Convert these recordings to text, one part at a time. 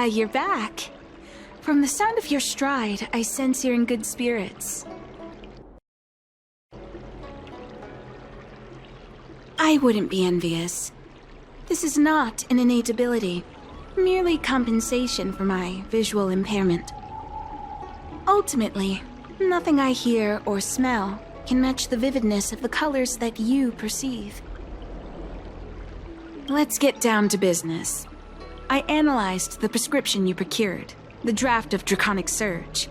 you're back. From the sound of your stride, I sense you're in good spirits. I wouldn't be envious. This is not an innate ability, merely compensation for my visual impairment. Ultimately, nothing I hear or smell can match the vividness of the colors that you perceive. Let's get down to business. I analyzed the prescription you procured, the draft of Draconic Surge.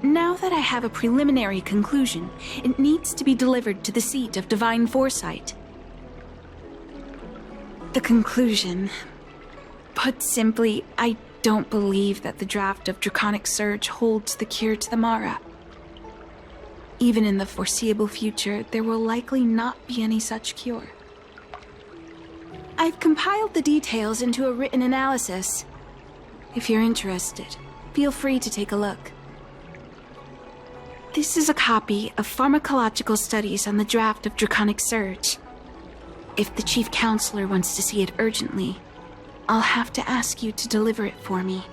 Now that I have a preliminary conclusion, it needs to be delivered to the seat of Divine Foresight. The conclusion. Put simply, I don't believe that the draft of Draconic Surge holds the cure to the Mara. Even in the foreseeable future, there will likely not be any such cure. I've compiled the details into a written analysis. If you're interested, feel free to take a look. This is a copy of pharmacological studies on the draft of Draconic Surge. If the Chief Counselor wants to see it urgently, I'll have to ask you to deliver it for me.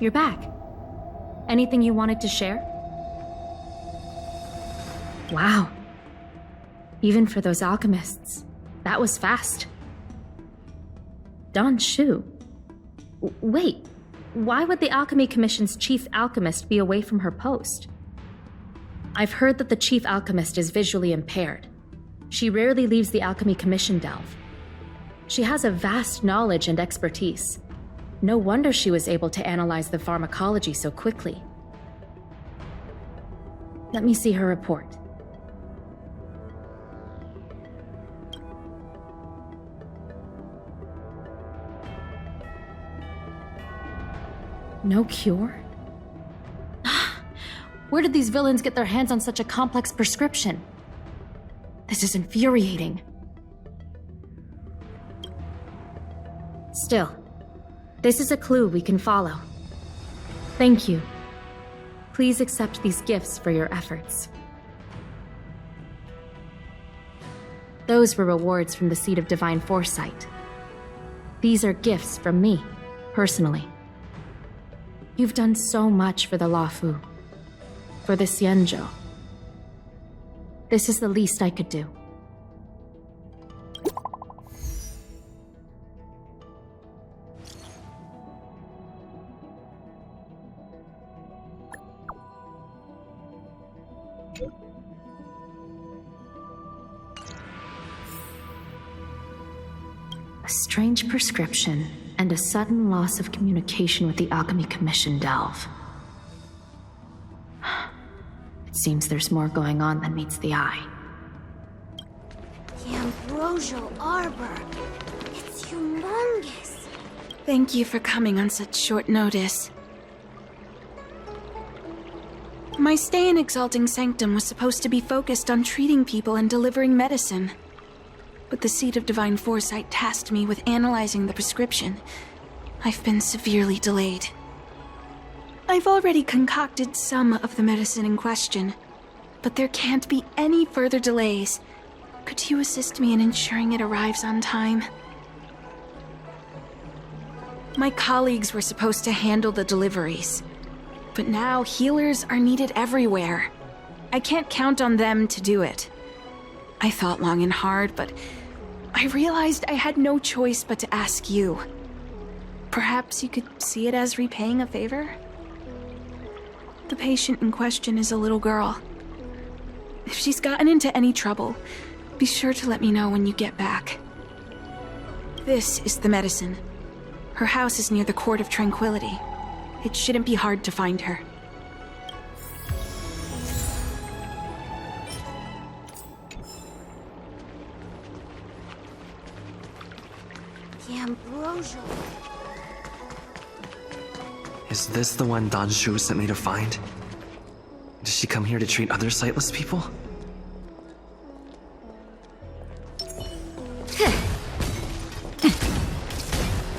You're back. Anything you wanted to share? Wow. Even for those alchemists, that was fast. Don Shu. Wait, why would the Alchemy Commission's chief alchemist be away from her post? I've heard that the chief alchemist is visually impaired. She rarely leaves the Alchemy Commission delve. She has a vast knowledge and expertise. No wonder she was able to analyze the pharmacology so quickly. Let me see her report. No cure? Where did these villains get their hands on such a complex prescription? This is infuriating. Still, this is a clue we can follow. Thank you. Please accept these gifts for your efforts. Those were rewards from the seat of Divine Foresight. These are gifts from me, personally. You've done so much for the Luofu, for the Xianzhou. This is the least I could do. A strange prescription and a sudden loss of communication with the Alchemy Commission delve. It seems there's more going on than meets the eye. The Ambrosial Arbor. It's humongous. Thank you for coming on such short notice. My stay in Exalting Sanctum was supposed to be focused on treating people and delivering medicine. But the Seat of Divine Foresight tasked me with analyzing the prescription. I've been severely delayed. I've already concocted some of the medicine in question, but there can't be any further delays. Could you assist me in ensuring it arrives on time? My colleagues were supposed to handle the deliveries, but now healers are needed everywhere. I can't count on them to do it. I thought long and hard, but I realized I had no choice but to ask you. Perhaps you could see it as repaying a favor? The patient in question is a little girl. If she's gotten into any trouble, be sure to let me know when you get back. This is the medicine. Her house is near the Court of Tranquility. It shouldn't be hard to find her. The Ambrosial. Is this the one Don Shu sent me to find? Does she come here to treat other sightless people?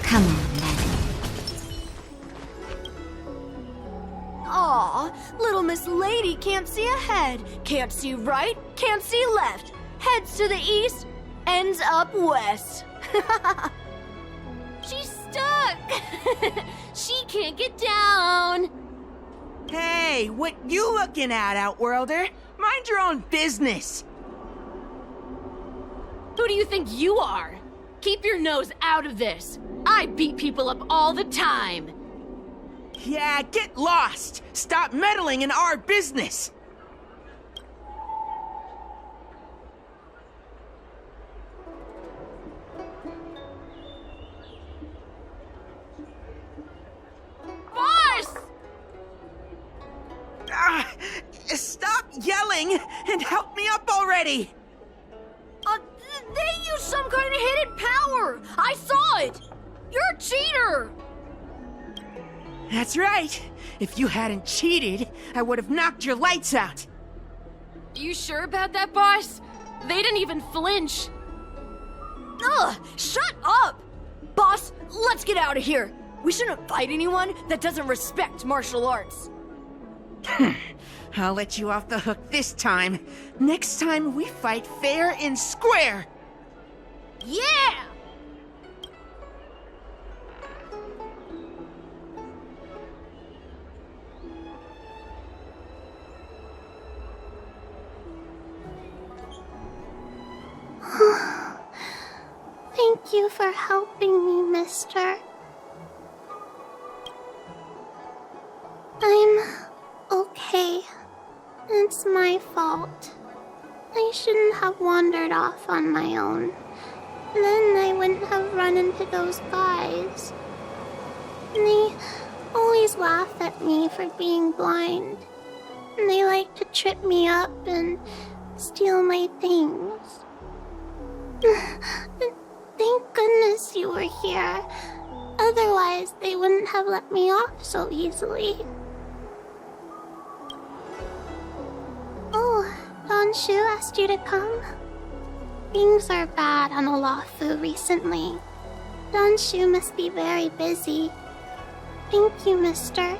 Come on, then. Aw, little This lady can't see ahead, can't see right, can't see left. Heads to the east, ends up west. She's stuck! She can't get down! Hey, what you looking at, Outworlder? Mind your own business! Who do you think you are? Keep your nose out of this. I beat people up all the time. Yeah, get lost! Stop meddling in our business! Boss! Stop yelling and help me up already! They used some kind of hidden power! I saw it! You're a cheater! That's right. If you hadn't cheated, I would have knocked your lights out. You sure about that, boss? They didn't even flinch. Ugh! Shut up! Boss, let's get out of here! We shouldn't fight anyone that doesn't respect martial arts. I'll let you off the hook this time. Next time we fight fair and square. Yeah! Thank you for helping me, mister. I'm okay. It's my fault. I shouldn't have wandered off on my own. Then I wouldn't have run into those guys. They always laugh at me for being blind. And they like to trip me up and steal my things. Thank goodness you were here. Otherwise, they wouldn't have let me off so easily. Oh, Donshu asked you to come? Things are bad on Olafu recently. Donshu must be very busy. Thank you, mister.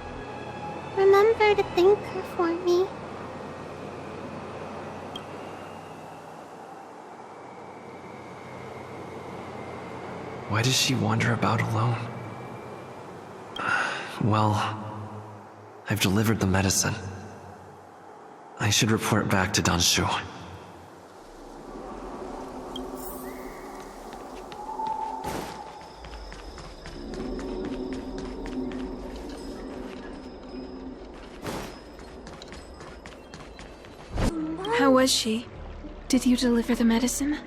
Remember to thank her for me. Why does she wander about alone? Well, I've delivered the medicine. I should report back to Donshu. How was she? Did you deliver the medicine?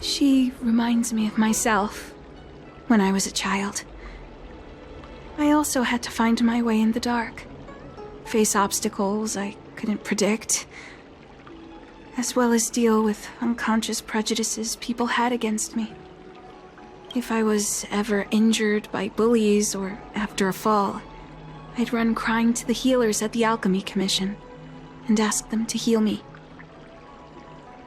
She reminds me of myself when I was a child. I also had to find my way in the dark, face obstacles I couldn't predict, as well as deal with unconscious prejudices people had against me. If I was ever injured by bullies or after a fall, I'd run crying to the healers at the Alchemy Commission and ask them to heal me.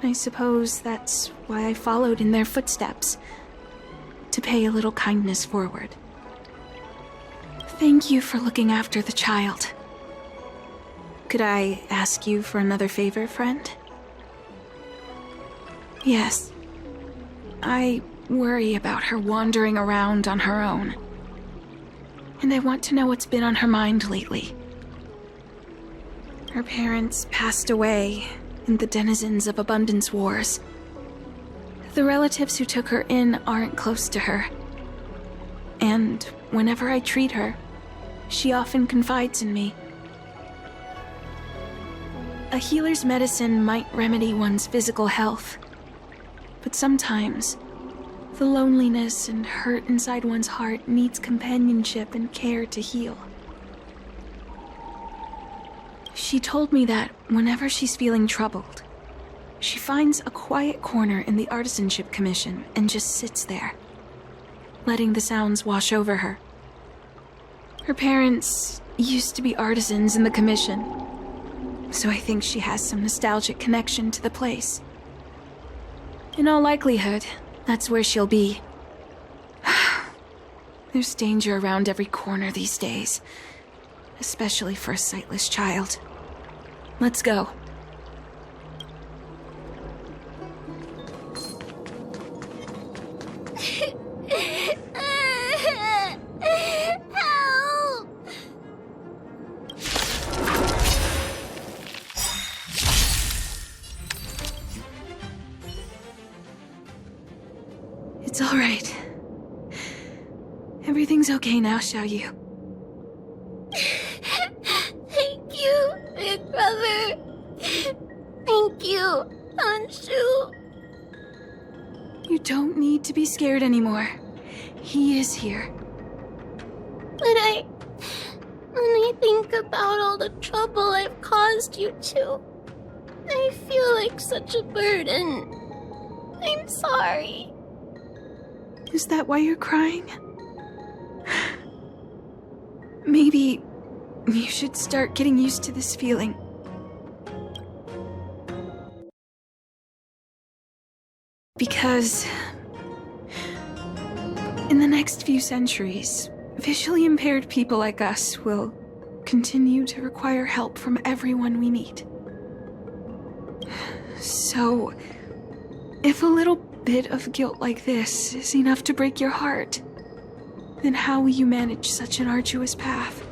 I suppose that's why I followed in their footsteps, to pay a little kindness forward. Thank you for looking after the child. Could I ask you for another favor, friend? Yes. I worry about her wandering around on her own. And I want to know what's been on her mind lately. Her parents passed away in the denizens of Abundance Wars. The relatives who took her in aren't close to her. And whenever I treat her, she often confides in me. A healer's medicine might remedy one's physical health, but sometimes the loneliness and hurt inside one's heart needs companionship and care to heal. She told me that whenever she's feeling troubled, she finds a quiet corner in the Artisanship Commission and just sits there, letting the sounds wash over her. Her parents used to be artisans in the Commission, so I think she has some nostalgic connection to the place. In all likelihood, that's where she'll be. There's danger around every corner these days, especially for a sightless child. Let's go. Help! It's all right. Everything's okay now, Xiaoyu. Thank you, big brother. Thank you, Anshu. You don't need to be scared anymore. He is here. But when I think about all the trouble I've caused you two, I feel like such a burden. I'm sorry. Is that why you're crying? Maybe you should start getting used to this feeling. Because in the next few centuries, visually impaired people like us will continue to require help from everyone we meet. So, if a little bit of guilt like this is enough to break your heart, then how will you manage such an arduous path?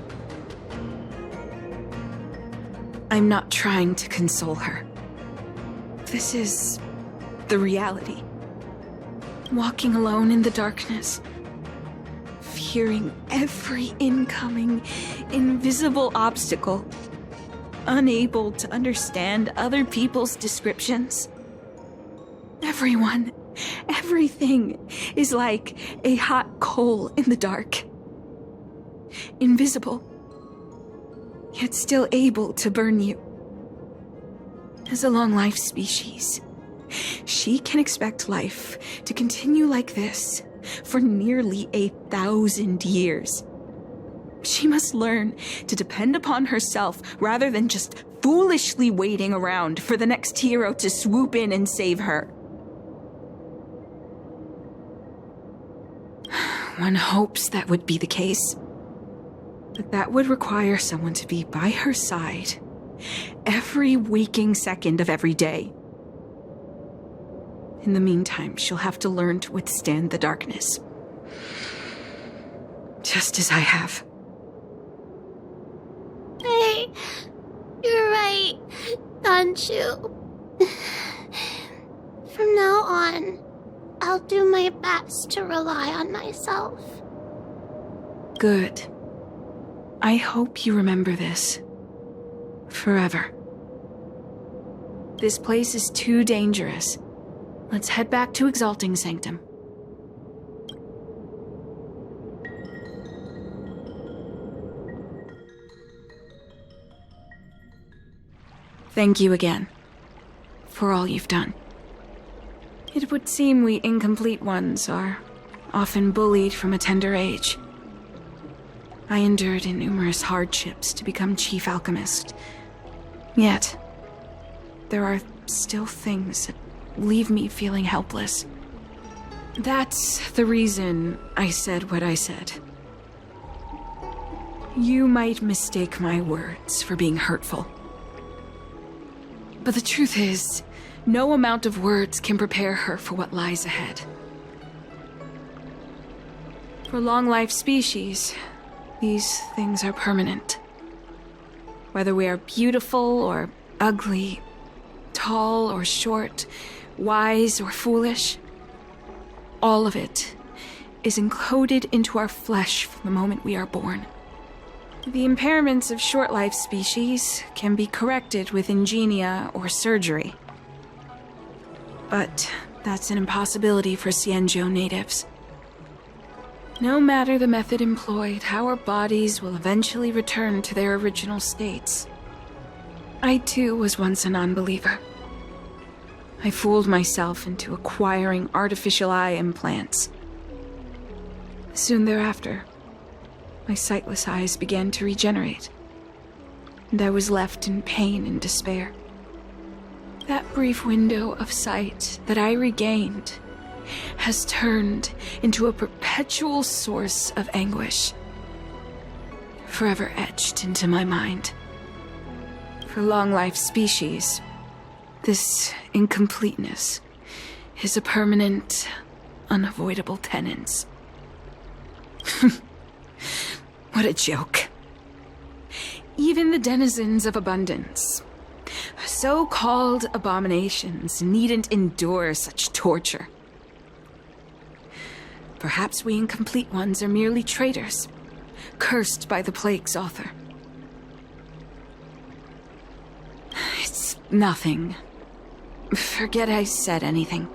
I'm not trying to console her. This is the reality. Walking alone in the darkness, fearing every incoming, invisible obstacle, unable to understand other people's descriptions. Everyone, everything is like a hot coal in the dark. Invisible, yet still able to burn you. As a long-life species, she can expect life to continue like this for nearly 1,000 years. She must learn to depend upon herself rather than just foolishly waiting around for the next hero to swoop in and save her. One hopes that would be the case, but that would require someone to be by her side every waking second of every day. In the meantime, she'll have to learn to withstand the darkness. Just as I have. Hey, you're right, Anshu. From now on, I'll do my best to rely on myself. Good. I hope you remember this. Forever. This place is too dangerous. Let's head back to Exalting Sanctum. Thank you again for all you've done. It would seem we incomplete ones are often bullied from a tender age. I endured numerous hardships to become Chief Alchemist. Yet, there are still things that leave me feeling helpless. That's the reason I said what I said. You might mistake my words for being hurtful. But the truth is, no amount of words can prepare her for what lies ahead. For long-life species, these things are permanent. Whether we are beautiful or ugly, tall or short, wise or foolish, all of it is encoded into our flesh from the moment we are born. The impairments of short-life species can be corrected with ingenia or surgery. But that's an impossibility for Xianzhou natives. No matter the method employed, our bodies will eventually return to their original states. I too was once a non-believer. I fooled myself into acquiring artificial eye implants. Soon thereafter, my sightless eyes began to regenerate, and I was left in pain and despair. That brief window of sight that I regained has turned into a perpetual source of anguish, forever etched into my mind. For long-life species, this incompleteness is a permanent, unavoidable tenance. What a joke. Even the denizens of abundance, so-called abominations, needn't endure such torture. Perhaps we incomplete ones are merely traitors, cursed by the plague's author. It's nothing. Forget I said anything.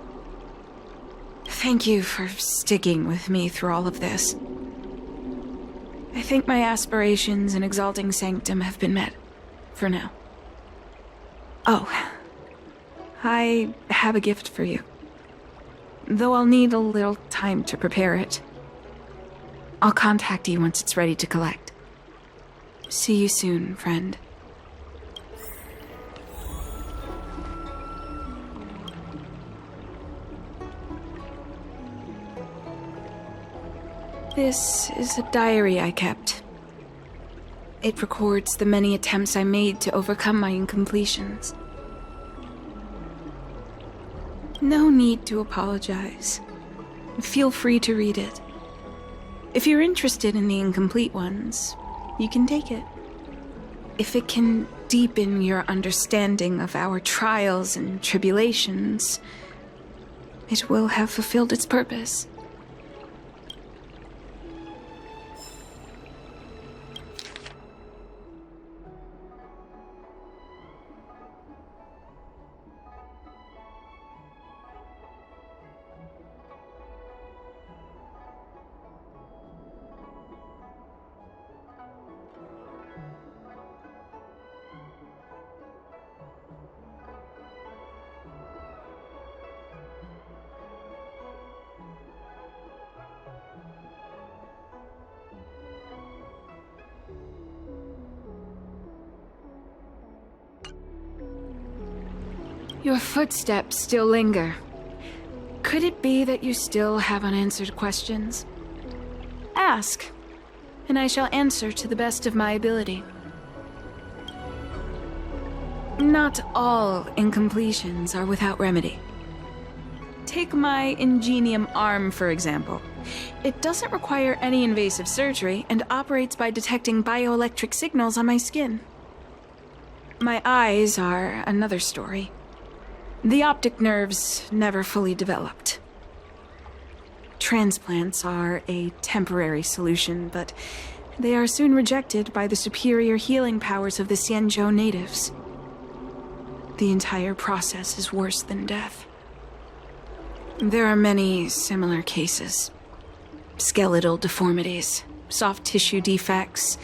Thank you for sticking with me through all of this. I think my aspirations in exalting sanctum have been met, for now. Oh, I have a gift for you. Though I'll need a little time to prepare it. I'll contact you once it's ready to collect. See you soon, friend. This is a diary I kept. It records the many attempts I made to overcome my incompletions. No need to apologize. Feel free to read it. If you're interested in the incomplete ones, you can take it. If it can deepen your understanding of our trials and tribulations, it will have fulfilled its purpose. Your footsteps still linger. Could it be that you still have unanswered questions? Ask, and I shall answer to the best of my ability. Not all incompletions are without remedy. Take my ingenium arm, for example. It doesn't require any invasive surgery and operates by detecting bioelectric signals on my skin. My eyes are another story. The optic nerves never fully developed. Transplants are a temporary solution, but they are soon rejected by the superior healing powers of the Xianzhou natives. The entire process is worse than death. There are many similar cases. Skeletal deformities, soft tissue defects,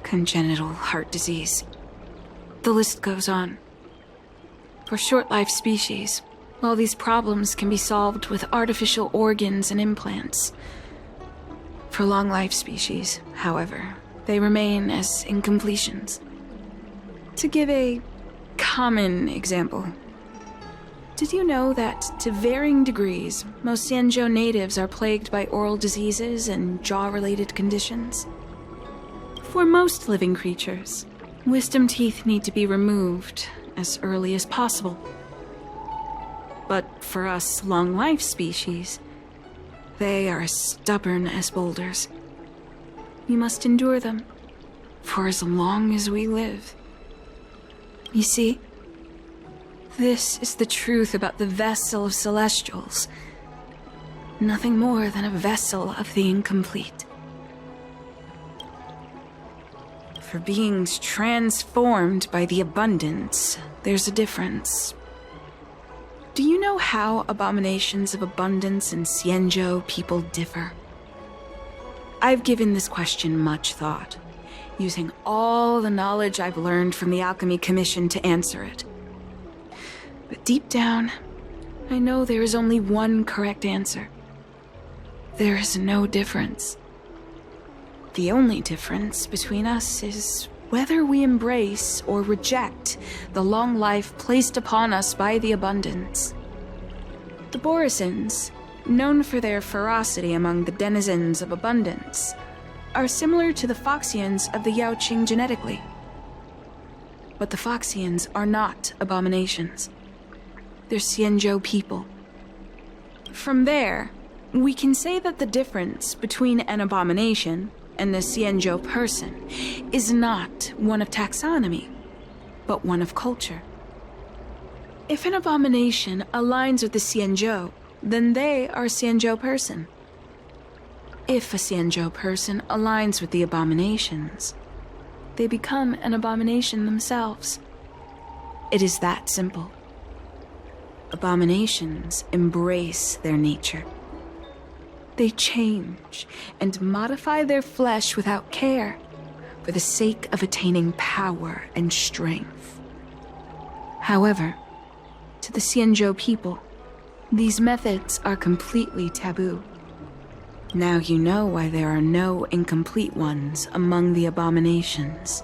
congenital heart disease. The list goes on. For short-life species, all these problems can be solved with artificial organs and implants. For long-life species, however, they remain as incompletions. To give a common example, did you know that, to varying degrees, most Xianzhou natives are plagued by oral diseases and jaw-related conditions? For most living creatures, wisdom teeth need to be removed as early as possible. But for us long-life species, they are as stubborn as boulders. We must endure them for as long as we live. You see, this is the truth about the vessel of Celestials. Nothing more than a vessel of the incomplete. For beings transformed by the abundance, there's a difference. Do you know how abominations of abundance and Xianzhou people differ? I've given this question much thought, using all the knowledge I've learned from the Alchemy Commission to answer it. But deep down, I know there is only one correct answer. There is no difference. The only difference between us is whether we embrace or reject the long life placed upon us by the abundance. The Borisons, known for their ferocity among the denizens of abundance, are similar to the Foxians of the Yaoqing genetically. But the Foxians are not abominations. They're Xianzhou people. From there, we can say that the difference between an abomination and a Xianzhou person is not one of taxonomy, but one of culture. If an abomination aligns with the Xianzhou, then they are a Xianzhou person. If a Xianzhou person aligns with the abominations, they become an abomination themselves. It is that simple. Abominations embrace their nature. They change and modify their flesh without care, for the sake of attaining power and strength. However, to the Xianzhou people, these methods are completely taboo. Now you know why there are no incomplete ones among the abominations.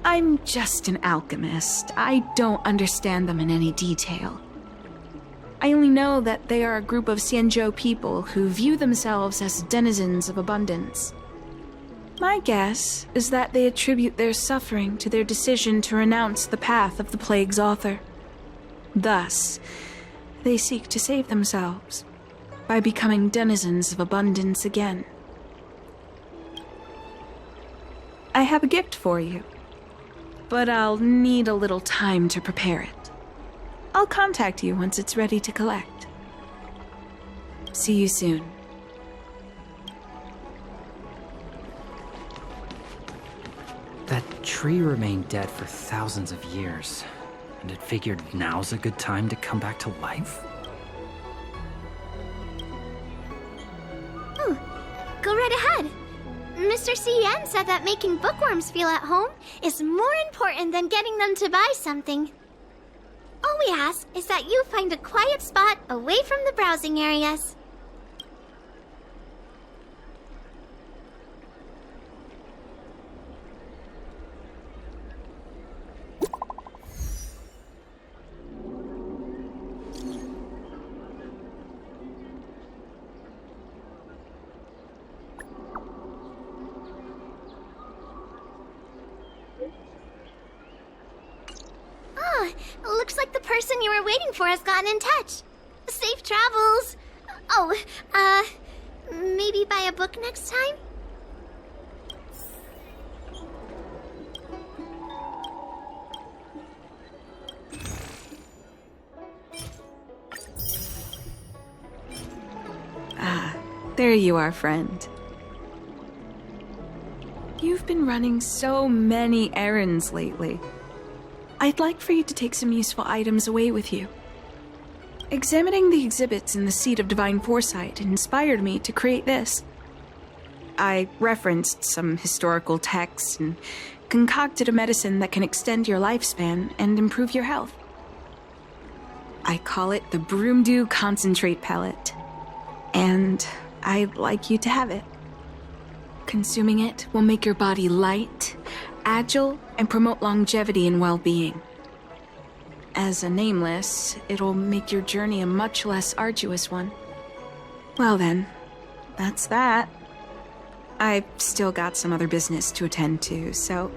I'm just an alchemist. I don't understand them in any detail. I only know that they are a group of Xianzhou people who view themselves as denizens of abundance. My guess is that they attribute their suffering to their decision to renounce the path of the plague's author. Thus, they seek to save themselves by becoming denizens of abundance again. I have a gift for you, but I'll need a little time to prepare it. I'll contact you once it's ready to collect. See you soon. That tree remained dead for thousands of years, and it figured now's a good time to come back to life? Go right ahead. Mr. CN said that making bookworms feel at home is more important than getting them to buy something. All we ask is that you find a quiet spot away from the browsing areas. Looks like the person you were waiting for has gotten in touch. Safe travels. Oh, maybe buy a book next time? Ah, there you are, friend. You've been running so many errands lately. I'd like for you to take some useful items away with you. Examining the exhibits in the Seat of Divine Foresight inspired me to create this. I referenced some historical texts and concocted a medicine that can extend your lifespan and improve your health. I call it the Broomdew Concentrate Pellet, and I'd like you to have it. Consuming it will make your body light, agile, and promote longevity and well-being. As a nameless, it'll make your journey a much less arduous one. Well then, that's that. I've still got some other business to attend to, so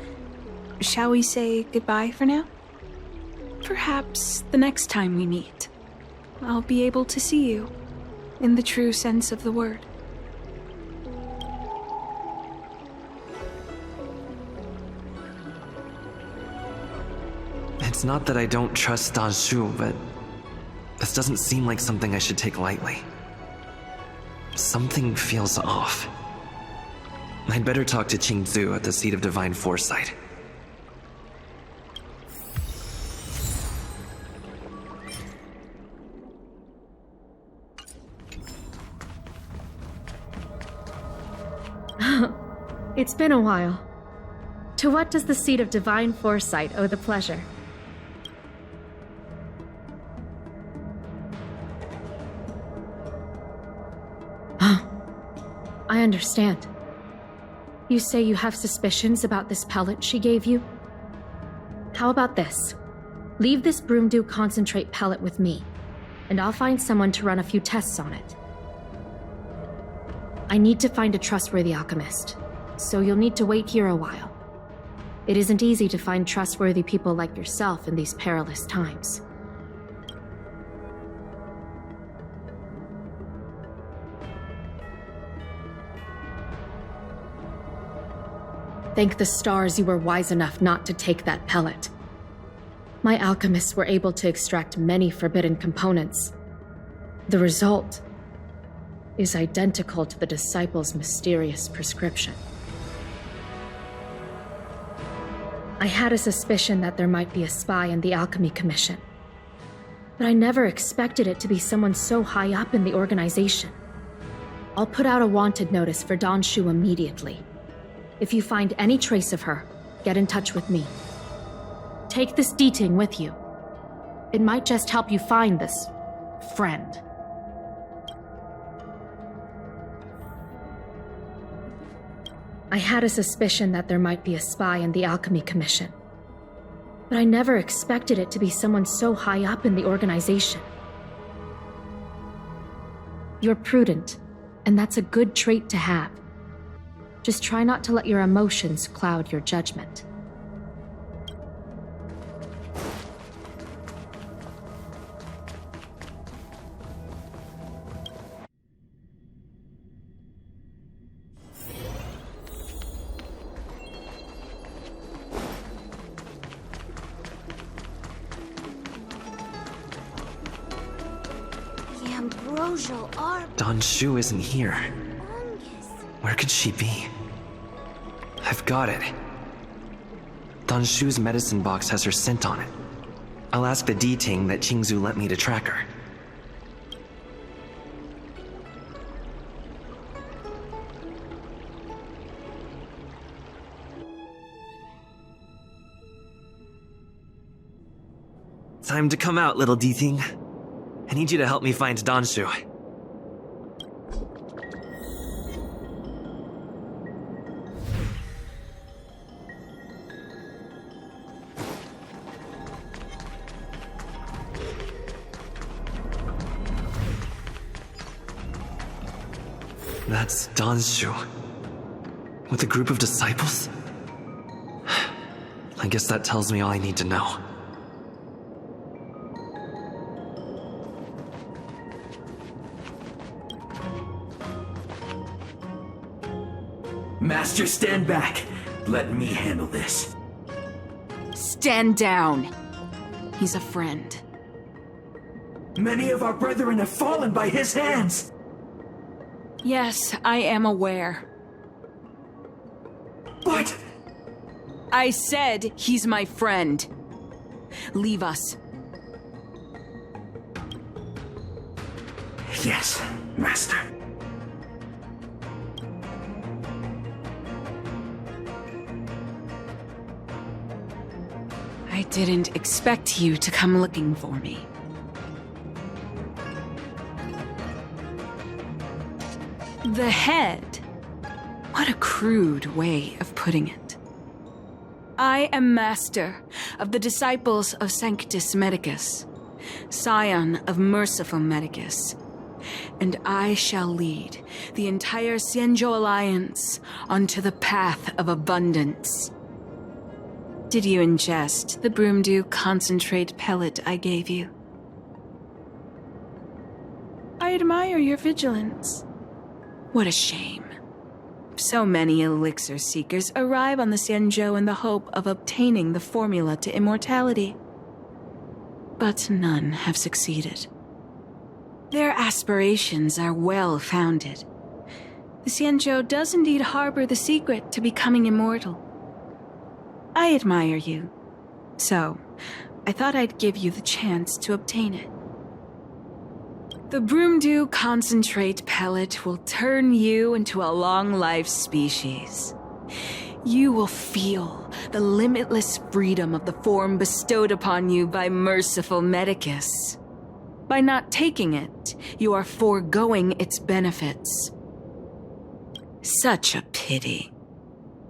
shall we say goodbye for now? Perhaps the next time we meet, I'll be able to see you in the true sense of the word. It's not that I don't trust Danshu, but this doesn't seem like something I should take lightly. Something feels off. I'd better talk to Qingzu at the Seat of Divine Foresight. It's been a while. To what does the Seat of Divine Foresight owe the pleasure? I understand. You say you have suspicions about this pellet she gave you? How about this? Leave this broomdew concentrate pellet with me, and I'll find someone to run a few tests on it. I need to find a trustworthy alchemist, so you'll need to wait here a while. It isn't easy to find trustworthy people like yourself in these perilous times. Thank the stars you were wise enough not to take that pellet. My alchemists were able to extract many forbidden components. The result is identical to the disciples' mysterious prescription. I had a suspicion that there might be a spy in the Alchemy Commission, but I never expected it to be someone so high up in the organization. I'll put out a wanted notice for Donshu immediately. If you find any trace of her, get in touch with me. Take this Deeting with you. It might just help you find this friend. I had a suspicion that there might be a spy in the Alchemy Commission, but I never expected it to be someone so high up in the organization. You're prudent, and that's a good trait to have. Just try not to let your emotions cloud your judgment. The ambrosial orb. Donshu isn't here. Where could she be? I've got it. Donshu's medicine box has her scent on it. I'll ask the Deeting that Qingzu lent me to track her. Time to come out, little Deeting. I need you to help me find Donshu. That's Donshu. With a group of disciples? I guess that tells me all I need to know. Master, stand back. Let me handle this. Stand down. He's a friend. Many of our brethren have fallen by his hands. Yes, I am aware. But... I said he's my friend. Leave us. Yes, Master. I didn't expect you to come looking for me. The head. What a crude way of putting it. I am master of the disciples of Sanctus Medicus, scion of Merciful Medicus, and I shall lead the entire Xianzhou Alliance onto the path of abundance. Did you ingest the broomdew concentrate pellet I gave you? I admire your vigilance. What a shame. So many elixir seekers arrive on the Xianzhou in the hope of obtaining the formula to immortality. But none have succeeded. Their aspirations are well-founded. The Xianzhou does indeed harbor the secret to becoming immortal. I admire you, so I thought I'd give you the chance to obtain it. The broomdew concentrate pellet will turn you into a long-life species. You will feel the limitless freedom of the form bestowed upon you by Merciful Medicus. By not taking it, you are foregoing its benefits. Such a pity.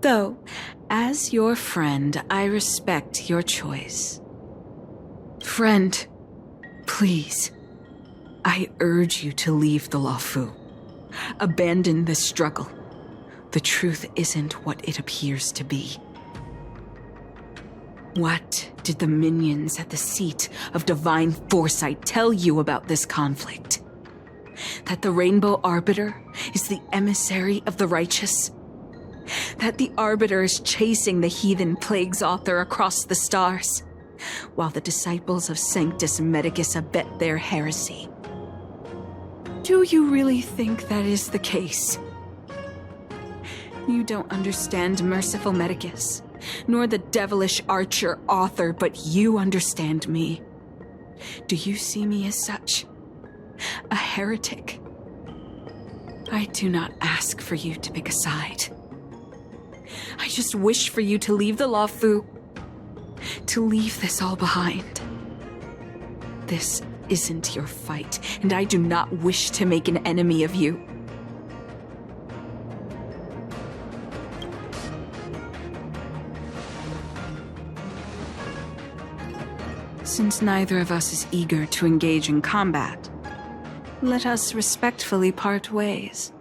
Though, as your friend, I respect your choice. Friend, please. I urge you to leave the Luofu. Abandon this struggle. The truth isn't what it appears to be. What did the minions at the seat of divine foresight tell you about this conflict? That the Rainbow Arbiter is the emissary of the righteous? That the Arbiter is chasing the heathen plague's author across the stars, while the disciples of Sanctus Medicus abet their heresy? Do you really think that is the case? You don't understand Merciful Medicus, nor the devilish archer author, but you understand me. Do you see me as such? A heretic? I do not ask for you to pick a side. I just wish for you to leave the Luofu, to leave this all behind. This isn't your fight, and I do not wish to make an enemy of you. Since neither of us is eager to engage in combat, let us respectfully part ways.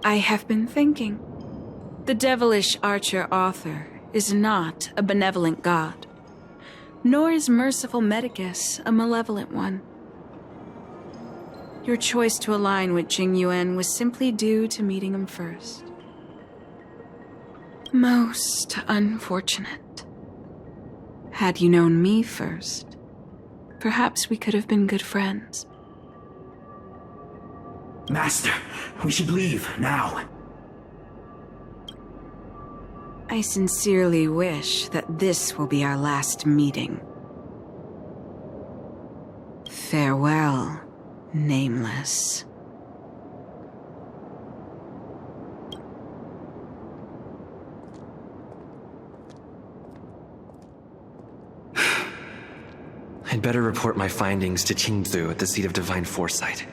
I have been thinking. The devilish archer author is not a benevolent god, nor is Merciful Medicus a malevolent one. Your choice to align with Jing Yuan was simply due to meeting him first. Most unfortunate. Had you known me first, perhaps we could have been good friends. Master, we should leave now. I sincerely wish that this will be our last meeting. Farewell, Nameless. I'd better report my findings to Qingzu at the seat of divine foresight.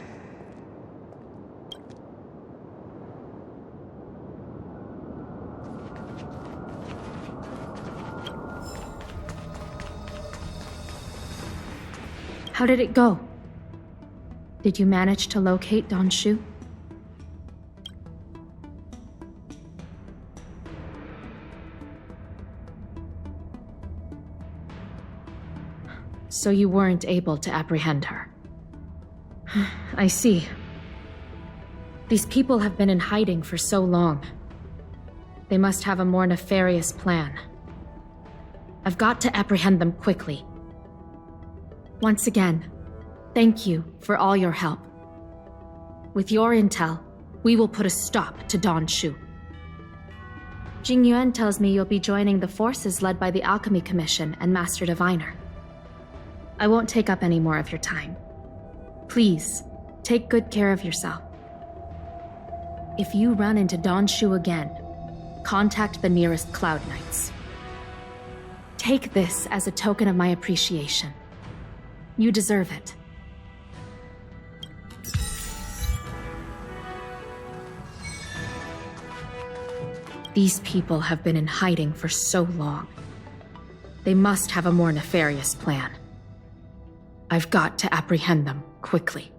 How did it go? Did you manage to locate Don Shu? So you weren't able to apprehend her. I see. These people have been in hiding for so long. They must have a more nefarious plan. I've got to apprehend them quickly. Once again, thank you for all your help. With your intel, we will put a stop to Don Shu. Jing Yuan tells me you'll be joining the forces led by the Alchemy Commission and Master Diviner. I won't take up any more of your time. Please, take good care of yourself. If you run into Don Shu again, contact the nearest Cloud Knights. Take this as a token of my appreciation. You deserve it. These people have been in hiding for so long. They must have a more nefarious plan. I've got to apprehend them quickly.